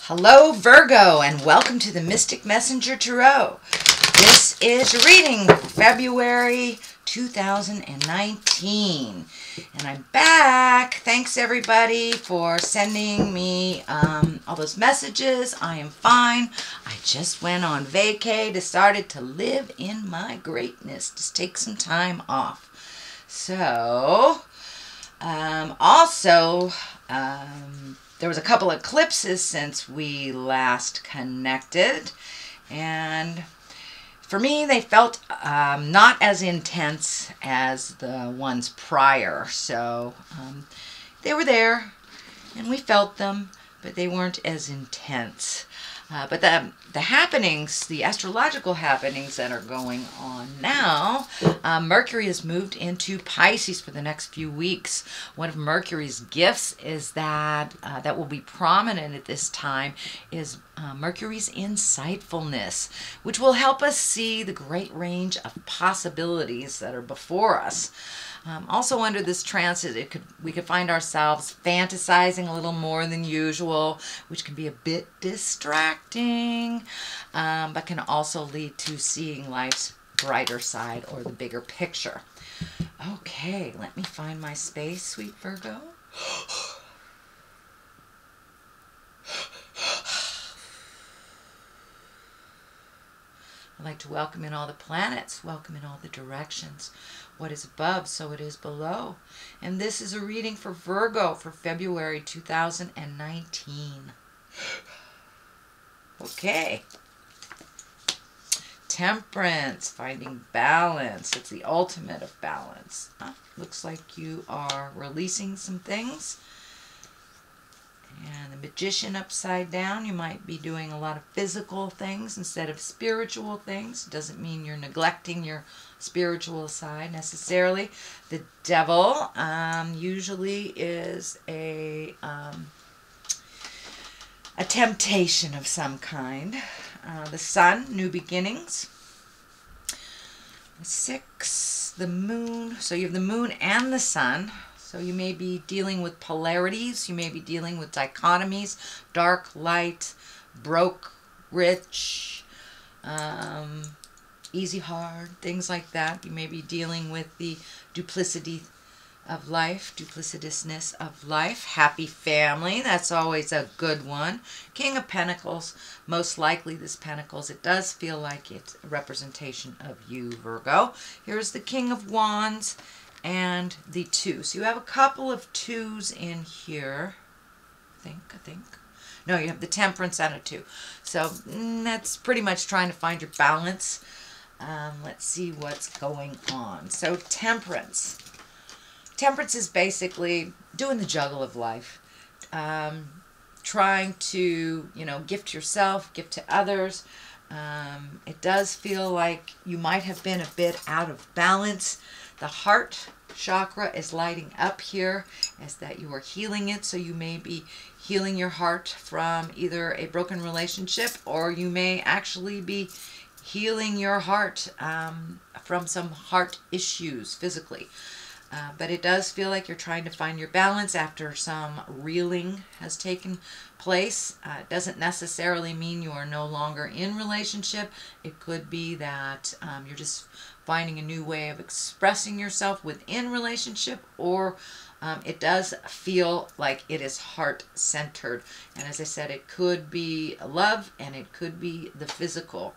Hello Virgo, and welcome to the Mystic Messenger Tarot. This is your reading for February 2019. And I'm back. Thanks everybody for sending me all those messages. I am fine. I just went on vacay, decided to live in my greatness. Just take some time off. So, there was a couple of eclipses since we last connected, and for me they felt not as intense as the ones prior. So they were there and we felt them, but they weren't as intense. But the happenings, the astrological happenings that are going on now, Mercury has moved into Pisces for the next few weeks. One of Mercury's gifts is that will be prominent at this time is Mercury's insightfulness, which will help us see the great range of possibilities that are before us. Also under this transit, we could find ourselves fantasizing a little more than usual, which can be a bit distracting, but can also lead to seeing life's brighter side or the bigger picture. Okay, let me find my space, sweet Virgo. I'd like to welcome in all the planets, welcome in all the directions. What is above, so it is below. And this is a reading for Virgo for February 2019. Okay. Temperance, finding balance. It's the ultimate of balance. Looks like you are releasing some things. And the Magician upside down, you might be doing a lot of physical things instead of spiritual things. Doesn't mean you're neglecting your spiritual side necessarily. The Devil usually is a temptation of some kind. The Sun, new beginnings. The 6, the Moon. So you have the Moon and the Sun. So you may be dealing with polarities, you may be dealing with dichotomies, dark, light, broke, rich, easy, hard, things like that. You may be dealing with the duplicity of life, duplicitousness of life. Happy family, that's always a good one. King of Pentacles, most likely this Pentacles, it does feel like it's a representation of you, Virgo. Here's the King of Wands and the 2. So you have a couple of 2s in here. I think. No, you have the Temperance and a 2. So that's pretty much trying to find your balance. Let's see what's going on. So Temperance. Temperance is basically doing the juggle of life. Trying to, gift yourself, gift to others. It does feel like you might have been a bit out of balance. The heart chakra is lighting up here as that you are healing it. So you may be healing your heart from either a broken relationship, or you may actually be healing your heart from some heart issues physically. But it does feel like you're trying to find your balance after some reeling has taken place. It doesn't necessarily mean you are no longer in relationship. It could be that you're just finding a new way of expressing yourself within relationship, or it does feel like it is heart-centered. And as I said, it could be love and it could be the physical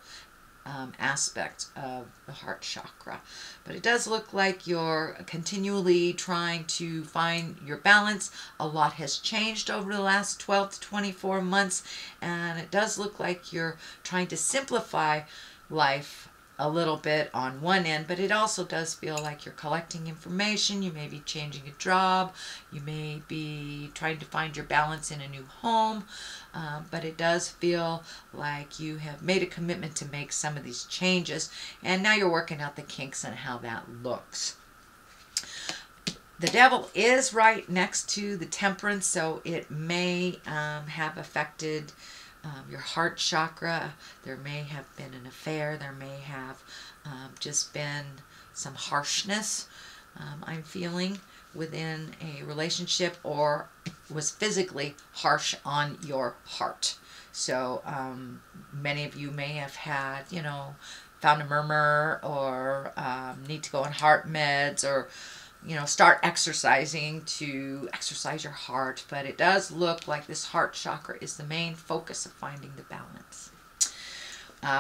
aspect of the heart chakra. But it does look like you're continually trying to find your balance. A lot has changed over the last 12 to 24 months, and it does look like you're trying to simplify life a little bit on one end, but it also does feel like you're collecting information. You may be changing a job, you may be trying to find your balance in a new home, but it does feel like you have made a commitment to make some of these changes, and now you're working out the kinks and how that looks. The Devil is right next to the Temperance, so it may have affected your heart chakra. There may have been an affair. There may have just been some harshness I'm feeling within a relationship, or was physically harsh on your heart. So many of you may have had, you know, found a murmur, or need to go on heart meds, or, you know, start exercising to exercise your heart. But it does look like this heart chakra is the main focus of finding the balance.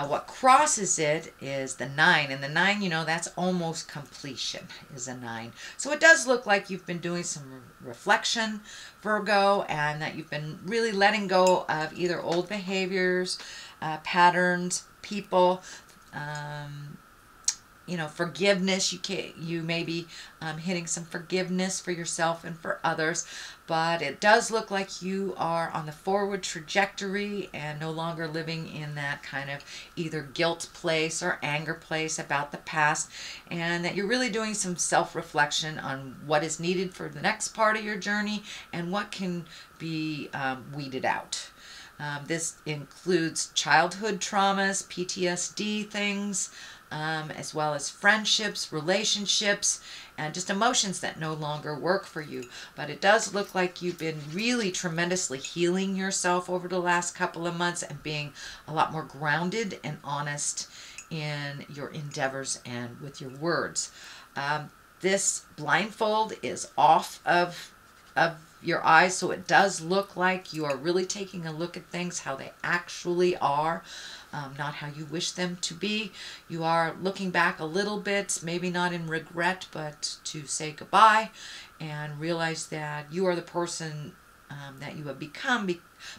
What crosses it is the 9, and the 9, you know, that's almost completion, is a 9. So it does look like you've been doing some reflection, Virgo, and that you've been really letting go of either old behaviors, patterns, people, you know, forgiveness. You may be hitting some forgiveness for yourself and for others, but it does look like you are on the forward trajectory and no longer living in that kind of either guilt place or anger place about the past, and that you're really doing some self-reflection on what is needed for the next part of your journey and what can be weeded out. This includes childhood traumas, PTSD things, as well as friendships, relationships, and just emotions that no longer work for you. But it does look like you've been really tremendously healing yourself over the last couple of months and being a lot more grounded and honest in your endeavors and with your words. This blindfold is off of your eyes, so it does look like you are really taking a look at things how they actually are, not how you wish them to be. You are looking back a little bit, maybe not in regret, but to say goodbye and realize that you are the person that you have become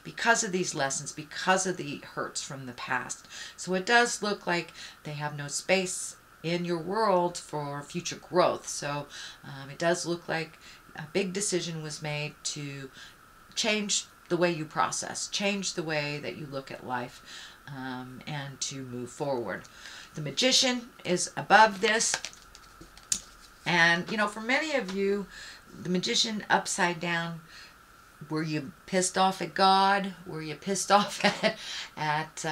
because of these lessons, because of the hurts from the past. So it does look like they have no space in your world for future growth. So it does look like a big decision was made to change the way you process, change the way that you look at life, and to move forward. The Magician is above this. And, you know, for many of you, the Magician upside down, were you pissed off at God? Were you pissed off at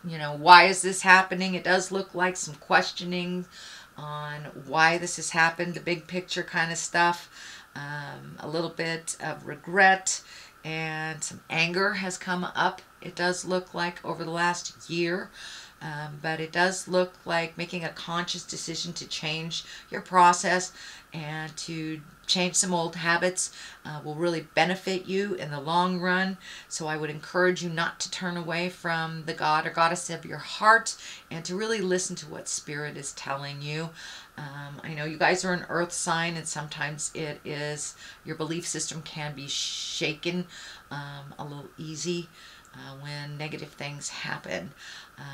you know, why is this happening? It does look like some questioning on why this has happened, the big picture kind of stuff. A little bit of regret and some anger has come up, it does look like, over the last year. But it does look like making a conscious decision to change your process and to change some old habits will really benefit you in the long run. So I would encourage you not to turn away from the God or Goddess of your heart and to really listen to what Spirit is telling you. I know you guys are an earth sign, and sometimes it is, your belief system can be shaken a little easy when negative things happen.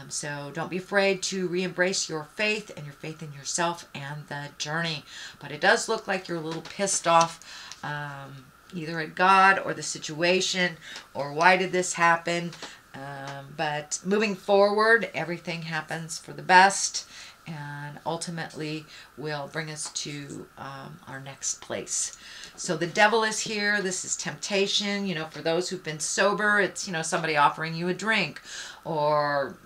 So don't be afraid to re-embrace your faith and your faith in yourself and the journey. But it does look like you're a little pissed off either at God or the situation, or why did this happen? But moving forward, everything happens for the best and ultimately will bring us to our next place. So the devil is here. This is temptation. You know, for those who've been sober, it's, you know, somebody offering you a drink, or,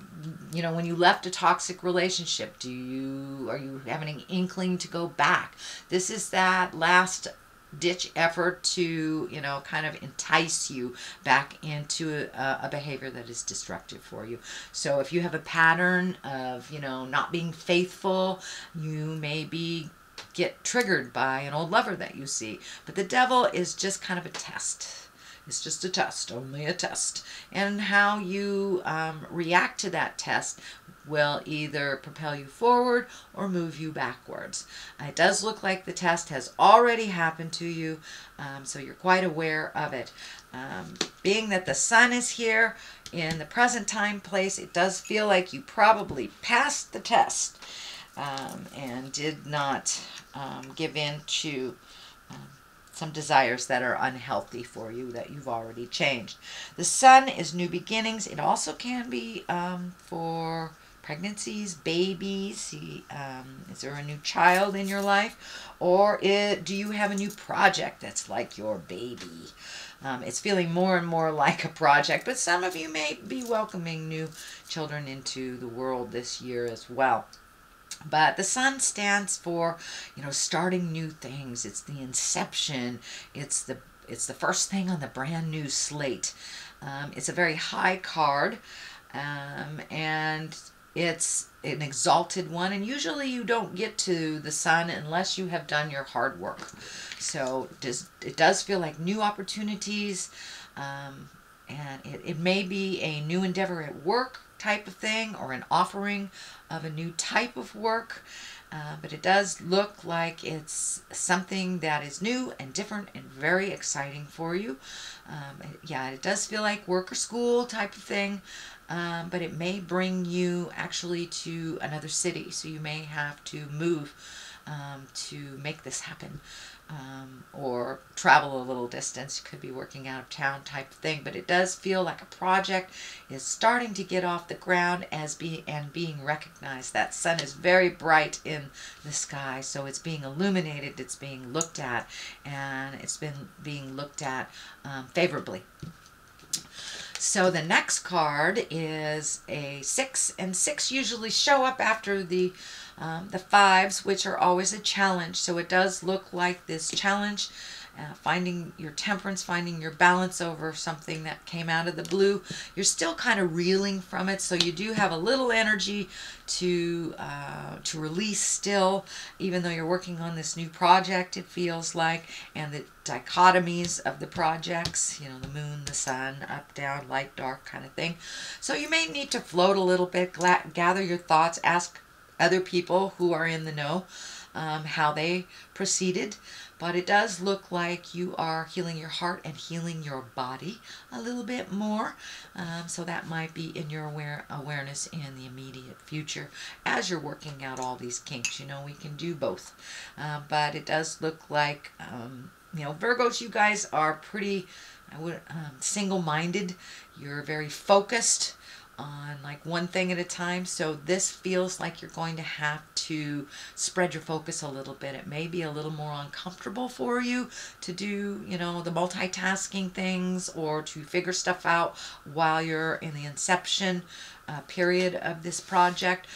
you know, when you left a toxic relationship, are you having an inkling to go back? This is that last ditch effort to, you know, kind of entice you back into a behavior that is destructive for you. So if you have a pattern of, you know, not being faithful, you may get triggered by an old lover that you see. But the devil is just kind of a test. It's just a test, only a test. And how you react to that test will either propel you forward or move you backwards. It does look like the test has already happened to you, so you're quite aware of it. Being that the sun is here in the present time place, it does feel like you probably passed the test and did not give in to some desires that are unhealthy for you that you've already changed. The sun is new beginnings. It also can be for pregnancies, babies. Is there a new child in your life? Or do you have a new project that's like your baby? It's feeling more and more like a project, but some of you may be welcoming new children into the world this year as well. But the sun stands for, you know, starting new things. It's the inception. It's the it's the first thing on the brand new slate. It's a very high card, and it's an exalted one, and usually you don't get to the sun unless you have done your hard work. So it does feel like new opportunities, and it may be a new endeavor at work type of thing, or an offering of a new type of work. But it does look like it's something that is new and different and very exciting for you. Yeah, it does feel like work or school type of thing, but it may bring you actually to another city. So you may have to move to make this happen. Or travel a little distance. You could be working out of town type of thing, but it does feel like a project is starting to get off the ground and being recognized. That sun is very bright in the sky, so it's being illuminated, it's being looked at, and it's been being looked at favorably. So the next card is a 6, and 6 usually show up after the 5s, which are always a challenge. So it does look like this challenge, finding your temperance, finding your balance over something that came out of the blue. You're still kind of reeling from it, so you do have a little energy to release still, even though you're working on this new project, it feels like, and the dichotomies of the projects, you know, the moon, the sun, up, down, light, dark kind of thing. So you may need to float a little bit, gather your thoughts, ask other people who are in the know how they proceeded. But it does look like you are healing your heart and healing your body a little bit more. So that might be in your awareness in the immediate future as you're working out all these kinks. You know, we can do both. But it does look like, you know, Virgos, you guys are pretty single-minded. You're very focused on like one thing at a time. So this feels like you're going to have to spread your focus a little bit. It may be a little more uncomfortable for you to do, you know, the multitasking things or to figure stuff out while you're in the inception period of this project.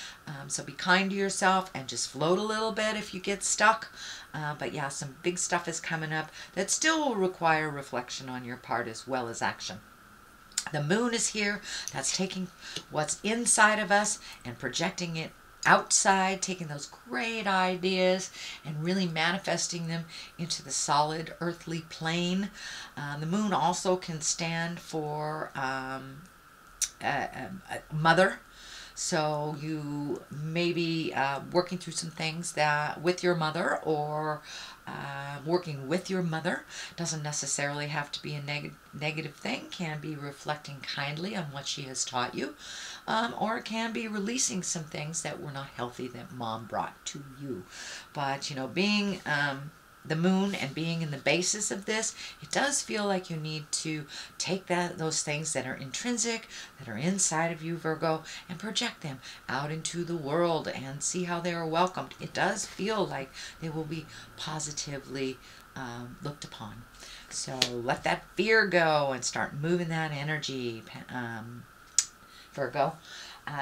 So be kind to yourself and just float a little bit if you get stuck. But yeah, some big stuff is coming up that still will require reflection on your part as well as action. The moon is here. That's taking what's inside of us and projecting it outside, taking those great ideas and really manifesting them into the solid earthly plane. The moon also can stand for a mother. So you may be working through some things that with your mother, or working with your mother. Doesn't necessarily have to be a negative thing. Can be reflecting kindly on what she has taught you, or it can be releasing some things that were not healthy that mom brought to you. But you know, being the moon and being in the basis of this, it does feel like you need to take those things that are intrinsic, that are inside of you, Virgo, and project them out into the world and see how they are welcomed. It does feel like they will be positively looked upon. So let that fear go and start moving that energy, Virgo.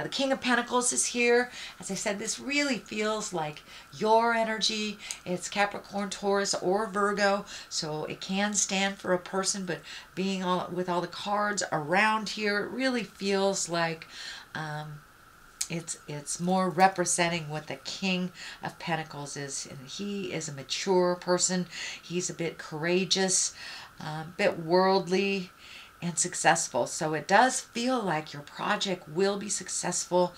The King of Pentacles is here. As I said, this really feels like your energy. It's Capricorn, Taurus, or Virgo, so it can stand for a person, but being with all the cards around here, it really feels like it's more representing what the King of Pentacles is. And he is a mature person. He's a bit courageous, a bit worldly, and successful. So it does feel like your project will be successful.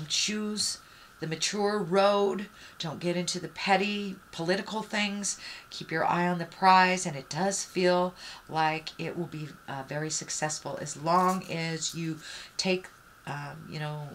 Choose the mature road. Don't get into the petty political things. Keep your eye on the prize, and it does feel like it will be very successful as long as you take, you know,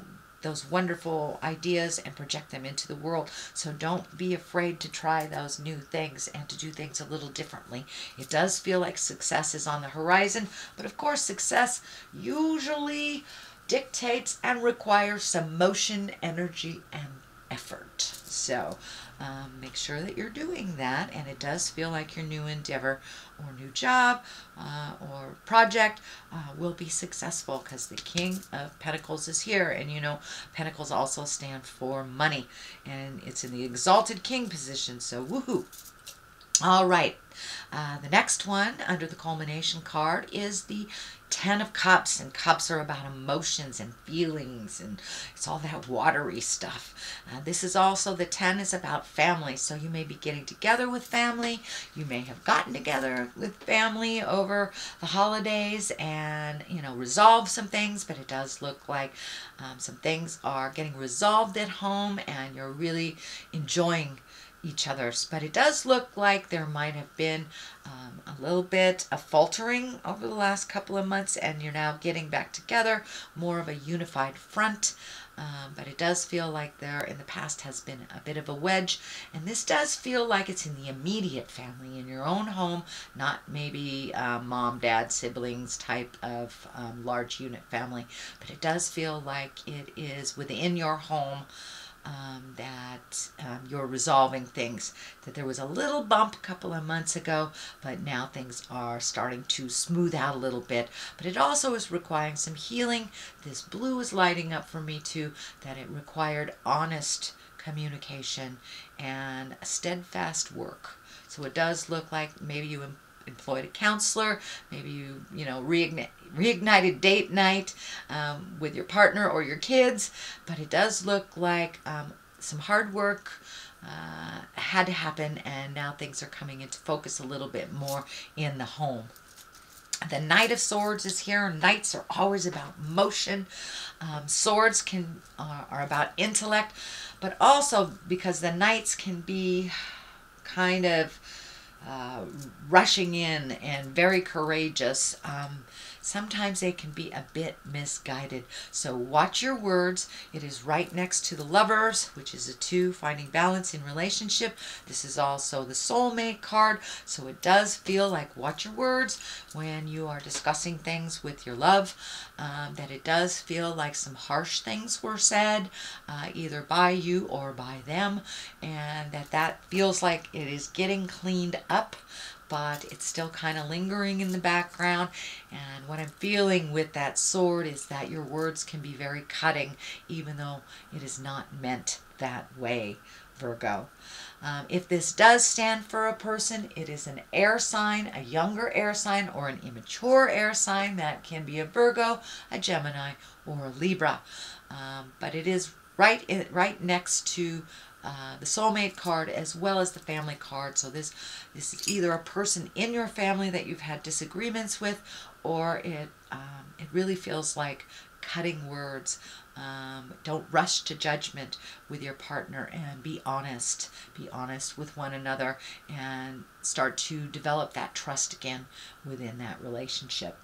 those wonderful ideas and project them into the world. So don't be afraid to try those new things and to do things a little differently. It does feel like success is on the horizon, but of course success usually dictates and requires some motion, energy, and effort. So make sure that you're doing that, and it does feel like your new endeavor or new job or project will be successful because the King of Pentacles is here. And you know, Pentacles also stand for money, and it's in the exalted King position, so woohoo. All right. The next one under the culmination card is the Ten of Cups, and cups are about emotions and feelings, and it's all that watery stuff. This is also, the 10 is about family, so you may be getting together with family. You may have gotten together with family over the holidays and, you know, resolve some things, but it does look like some things are getting resolved at home and you're really enjoying each other's. But it does look like there might have been a little bit of faltering over the last couple of months, and you're now getting back together, more of a unified front. But it does feel like there in the past has been a bit of a wedge, and this does feel like it's in the immediate family, in your own home, not maybe mom, dad, siblings type of large unit family, but it does feel like it is within your home. That you're resolving things, that there was a little bump a couple of months ago, but now things are starting to smooth out a little bit. But it also is requiring some healing. This blue is lighting up for me too, that it required honest communication and steadfast work. So it does look like maybe you employed a counselor, maybe you know, reignited date night with your partner or your kids, but it does look like some hard work had to happen, and now things are coming into focus a little bit more in the home. The Knight of Swords is here. Knights are always about motion. Swords are about intellect, but also because the Knights can be kind of rushing in and very courageous. Sometimes they can be a bit misguided. So watch your words. It is right next to the Lovers, which is a 2, finding balance in relationship. This is also the Soulmate card. So it does feel like watch your words when you are discussing things with your love. That it does feel like some harsh things were said, either by you or by them. And that feels like it is getting cleaned up, but it's still kind of lingering in the background. And what I'm feeling with that sword is that your words can be very cutting, even though it is not meant that way, Virgo. If this does stand for a person, it is an air sign, a younger air sign, or an immature air sign. That can be a Virgo, a Gemini, or a Libra. But it is right next to the Soulmate card as well as the Family card. So this is either a person in your family that you've had disagreements with, or it really feels like cutting words. Don't rush to judgment with your partner, and be honest. Be honest with one another and start to develop that trust again within that relationship.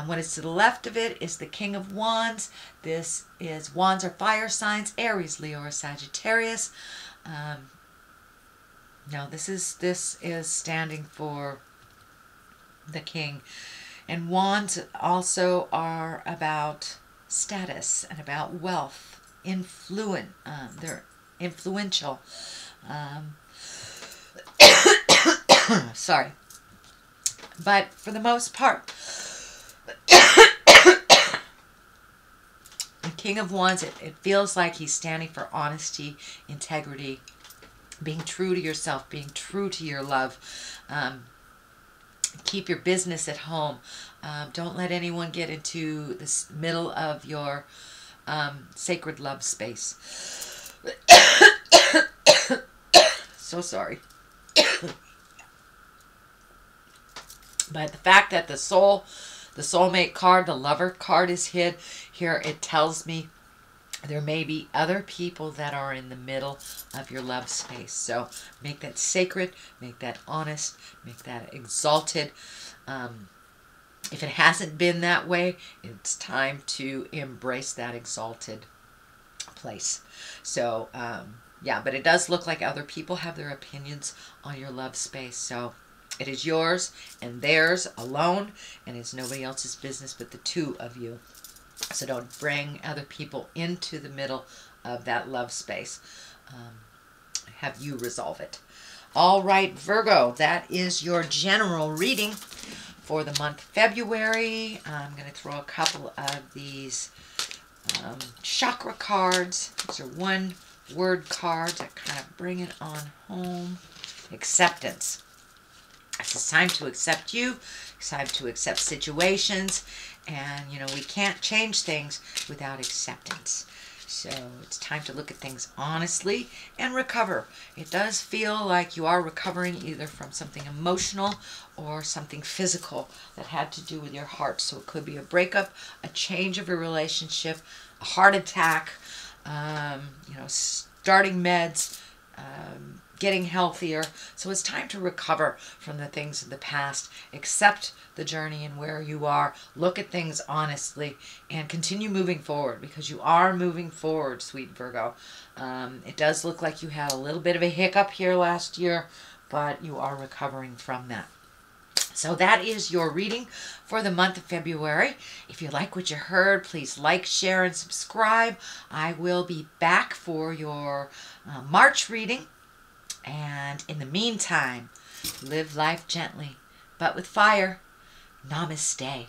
What is to the left of it is the King of Wands. This is, wands are fire signs, Aries, Leo, or Sagittarius. No, this is standing for the King. And wands also are about status and about wealth, they're influential. Sorry. But for the most part, the King of Wands, it feels like he's standing for honesty, integrity, being true to yourself, being true to your love. Keep your business at home. Don't let anyone get into this middle of your sacred love space. So sorry. But the fact that the Soulmate card, the Lover card is hid here, it tells me there may be other people that are in the middle of your love space. So make that sacred, make that honest, make that exalted. If it hasn't been that way, it's time to embrace that exalted place. So, yeah, but it does look like other people have their opinions on your love space. So it is yours and theirs alone, and it's nobody else's business but the two of you. So don't bring other people into the middle of that love space. Have you resolve it. All right, Virgo, that is your general reading for the month February. I'm going to throw a couple of these chakra cards. These are one-word cards that kind of bring it on home. acceptance. It's time to accept you. It's time to accept situations. And, we can't change things without acceptance. So it's time to look at things honestly and recover. It does feel like you are recovering either from something emotional or something physical that had to do with your heart. So it could be a breakup, a change of a relationship, a heart attack, starting meds, getting healthier. So it's time to recover from the things of the past, accept the journey and where you are, look at things honestly, and continue moving forward, because you are moving forward, sweet Virgo. It does look like you had a little bit of a hiccup here last year, but you are recovering from that. So that is your reading for the month of February. If you like what you heard, please like, share, and subscribe. I will be back for your March reading. And in the meantime, live life gently, but with fire. Namaste.